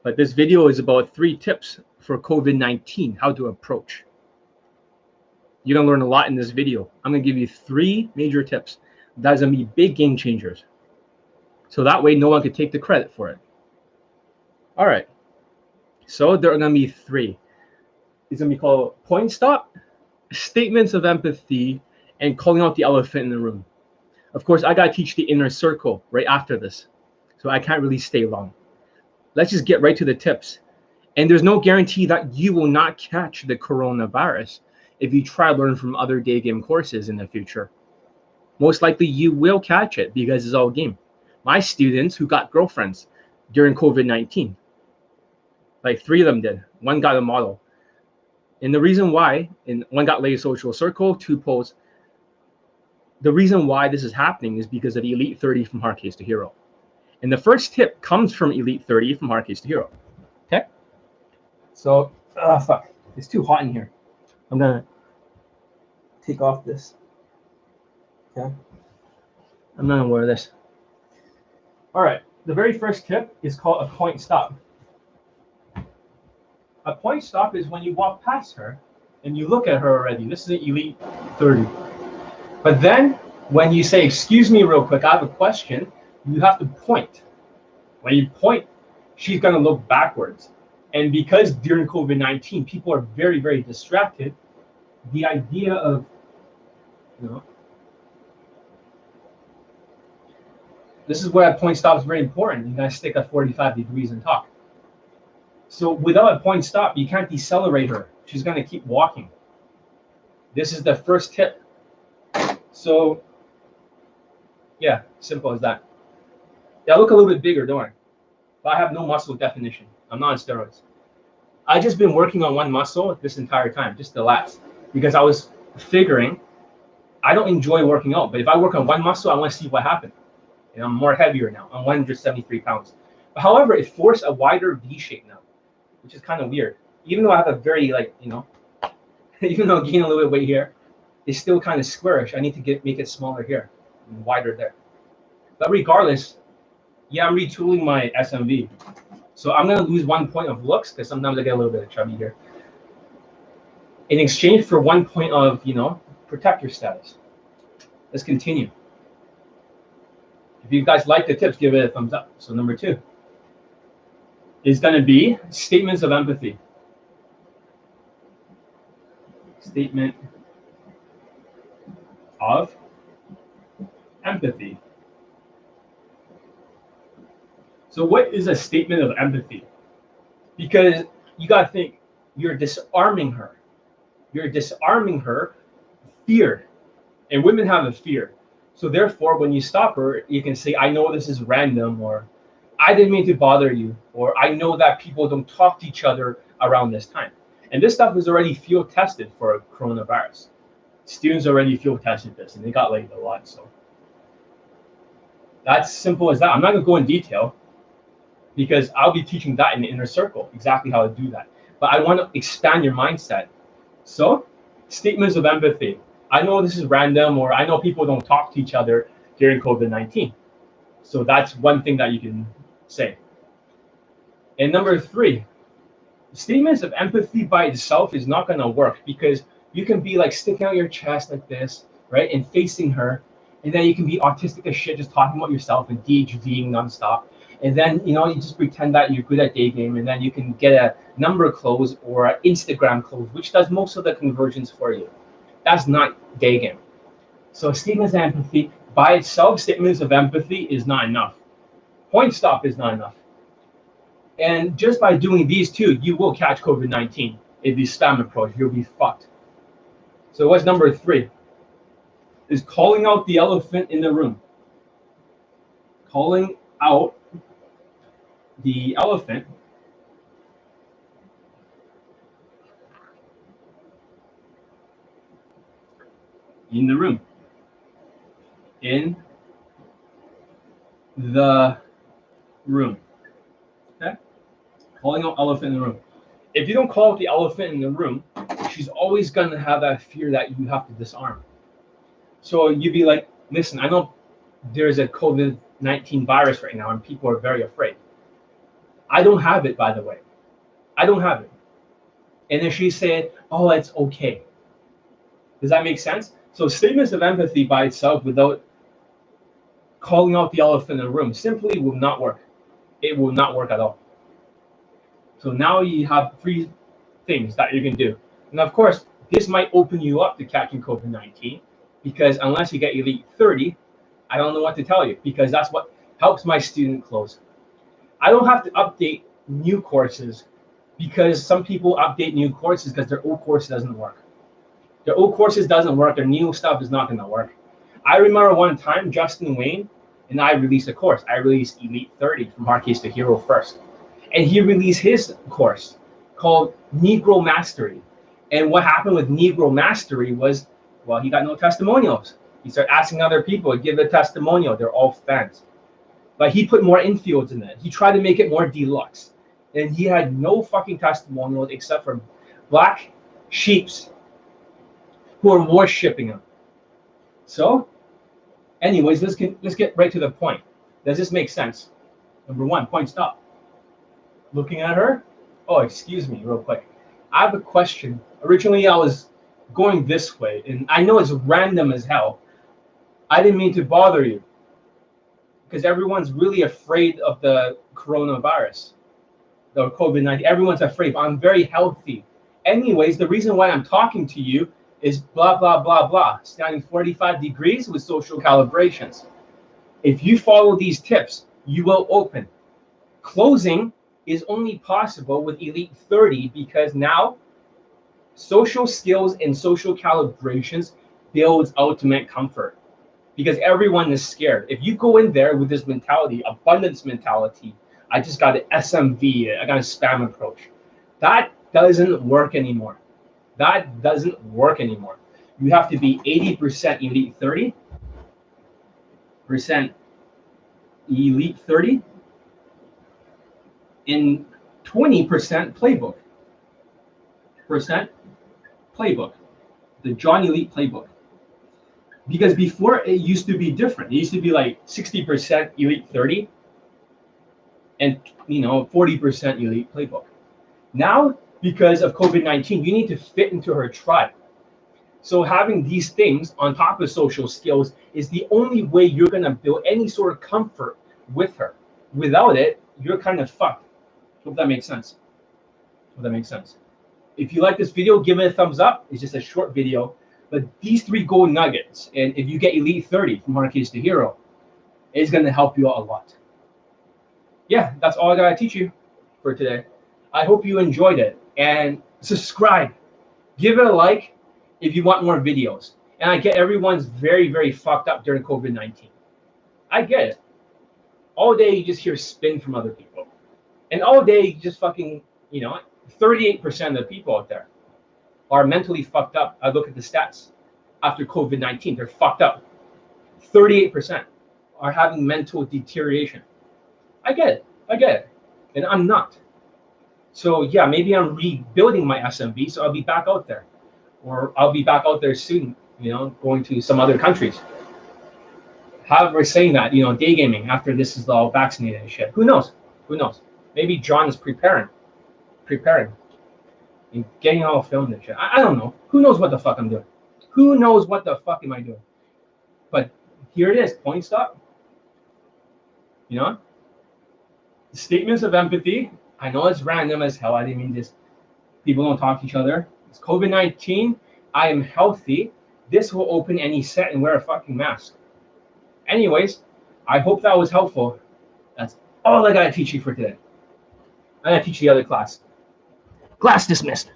But this video is about 3 tips for COVID-19, how to approach. You're gonna learn a lot in this video. I'm gonna give you 3 major tips. That's gonna be big game changers. So that way no one can take the credit for it. All right, so there are gonna be 3. It's gonna be called point stop, statements of empathy, and calling out the elephant in the room. Of course, I gotta teach the inner circle right after this, so I can't really stay long. Let's just get right to the tips. And there's no guarantee that you will not catch the coronavirus if you try to learn from other Daygame courses in the future. Most likely you will catch it because it's all game. My students who got girlfriends during COVID-19, like 3 of them did. 1 got a model. And the reason why, and 1 got laid social circle, 2 posts. The reason why this is happening is because of the Elite 30 from Hard Case to Hero. And the first tip comes from Elite 30 from Hard Case to Hero. Okay? So, fuck. It's too hot in here. I'm gonna take off this. Okay? I'm not gonna wear this. All right. The very first tip is called a point stop. A point stop is when you walk past her and you look at her already. This is an Elite 30. But then when you say, excuse me real quick, I have a question, you have to point. When you point, she's gonna look backwards. And because during COVID-19, people are very, very distracted, the idea of, this is where a point stop is very important. You gotta stick at 45 degrees and talk. So without a point stop, you can't decelerate her. She's gonna keep walking. This is the first tip. So, yeah, simple as that. Yeah, I look a little bit bigger, don't I? But I have no muscle definition. I'm not on steroids. I've just been working on one muscle this entire time, just the lats, because I was figuring I don't enjoy working out, but if I work on one muscle, I want to see what happens. And I'm more heavier now. I'm 173 pounds. But however, it forced a wider V shape now, which is kind of weird. Even though I have a very, even though I gain a little bit of weight here, it's still kind of squarish. I need to make it smaller here and wider there. But regardless, yeah, I'm retooling my SMV. So I'm going to lose 1 point of looks because sometimes I get a little bit of chubby here, in exchange for 1 point of, protector status. Let's continue. If you guys like the tips, give it a thumbs up. So number 2 is going to be statements of empathy. Statement of empathy. So what is a statement of empathy? Because you got to think, you're disarming her. You're disarming her fear. And women have a fear. So therefore, when you stop her, you can say, I know this is random, or I didn't mean to bother you, or I know that people don't talk to each other around this time. And this stuff is already field tested for coronavirus. Students already field tested this, and they got laid a lot. So that's simple as that. I'm not going to go in detail, because I'll be teaching that in the inner circle, exactly how to do that. But I want to expand your mindset. So, statements of empathy. I know this is random, or I know people don't talk to each other during COVID-19. So that's one thing that you can say. And number 3, statements of empathy by itself is not going to work, because you can be like sticking out your chest like this, right, and facing her, and then you can be autistic as shit, just talking about yourself and DHVing nonstop. And then, you just pretend that you're good at Daygame, and then you can get a number close or an Instagram close, which does most of the conversions for you. That's not Daygame. So statements of empathy by itself, statements of empathy is not enough. Point stop is not enough. And just by doing these 2, you will catch COVID-19. If you spam approach, you'll be fucked. So what's number 3? Is calling out the elephant in the room. Calling out the elephant in the room. In the room. Okay? Calling out elephant in the room. If you don't call out the elephant in the room, she's always going to have that fear that you have to disarm. So you'd be like, listen, I know there's a COVID-19 virus right now and people are very afraid. I don't have it, by the way. I don't have it. And then she said, oh, it's okay. Does that make sense? So statements of empathy by itself without calling out the elephant in the room simply will not work. It will not work at all. So now you have 3 things that you can do. And of course, this might open you up to catching COVID-19 because unless you get Elite 30, I don't know what to tell you because that's what helps my student close. I don't have to update new courses because some people update new courses because their old course doesn't work. Their old courses doesn't work, their new stuff is not going to work. I remember one time Justin Wayne and I released a course. I released Elite 30 from Hardcase to Hero first. And he released his course called Negro Mastery. And what happened with Negro Mastery was, well, he got no testimonials. He started asking other people to give a testimonial. They're all fans. But he put more infields in it. He tried to make it more deluxe. And he had no fucking testimonials except for black sheeps who are worshipping him. So, anyways, let's get right to the point. Does this make sense? Number 1, point stop. Looking at her. Oh, excuse me, real quick. I have a question. Originally, I was going this way, and I know it's random as hell. I didn't mean to bother you because everyone's really afraid of the coronavirus, the COVID-19. Everyone's afraid. I'm very healthy. Anyways, the reason why I'm talking to you is blah, blah, blah, blah. Standing 45 degrees with social calibrations. If you follow these tips, you will open. Closing is only possible with Elite 30 because now social skills and social calibrations builds ultimate comfort because everyone is scared. If you go in there with this mentality, abundance mentality, I just got an SMV, I got a spam approach, that doesn't work anymore. That doesn't work anymore. You have to be 80% Elite 30% Elite 30 in 20% playbook, the John Elite playbook. Because before it used to be different. It used to be like 60% Elite 30 and 40% Elite playbook. Now, because of COVID-19, you need to fit into her tribe. So having these things on top of social skills is the only way you're going to build any sort of comfort with her. Without it, you're kind of fucked. Hope that makes sense. If you like this video, give it a thumbs up. It's just a short video. But these 3 gold nuggets, and if you get Elite 30 from Hardcase to Hero, it's going to help you out a lot. Yeah, that's all I got to teach you for today. I hope you enjoyed it. And subscribe. Give it a like if you want more videos. And I get everyone's very, very fucked up during COVID-19. I get it. All day you just hear spin from other people. And all day you just fucking, 38% of the people out there are mentally fucked up. I look at the stats after COVID-19. They're fucked up. 38% are having mental deterioration. I get it. And I'm not. So yeah, maybe I'm rebuilding my SMV, so I'll be back out there. Or I'll be back out there soon, going to some other countries. However, saying that, daygaming after this is all vaccinated and shit. Who knows? Maybe John is preparing and getting all filmed and shit. I don't know. Who knows what the fuck I'm doing? Who knows what the fuck am I doing? But here it is, point stop. Statements of empathy. I know it's random as hell. I didn't mean this. People don't talk to each other. It's COVID-19. I am healthy. This will open any set and wear a fucking mask. Anyways, I hope that was helpful. That's all I gotta teach you for today. I gotta teach the other class. Class dismissed.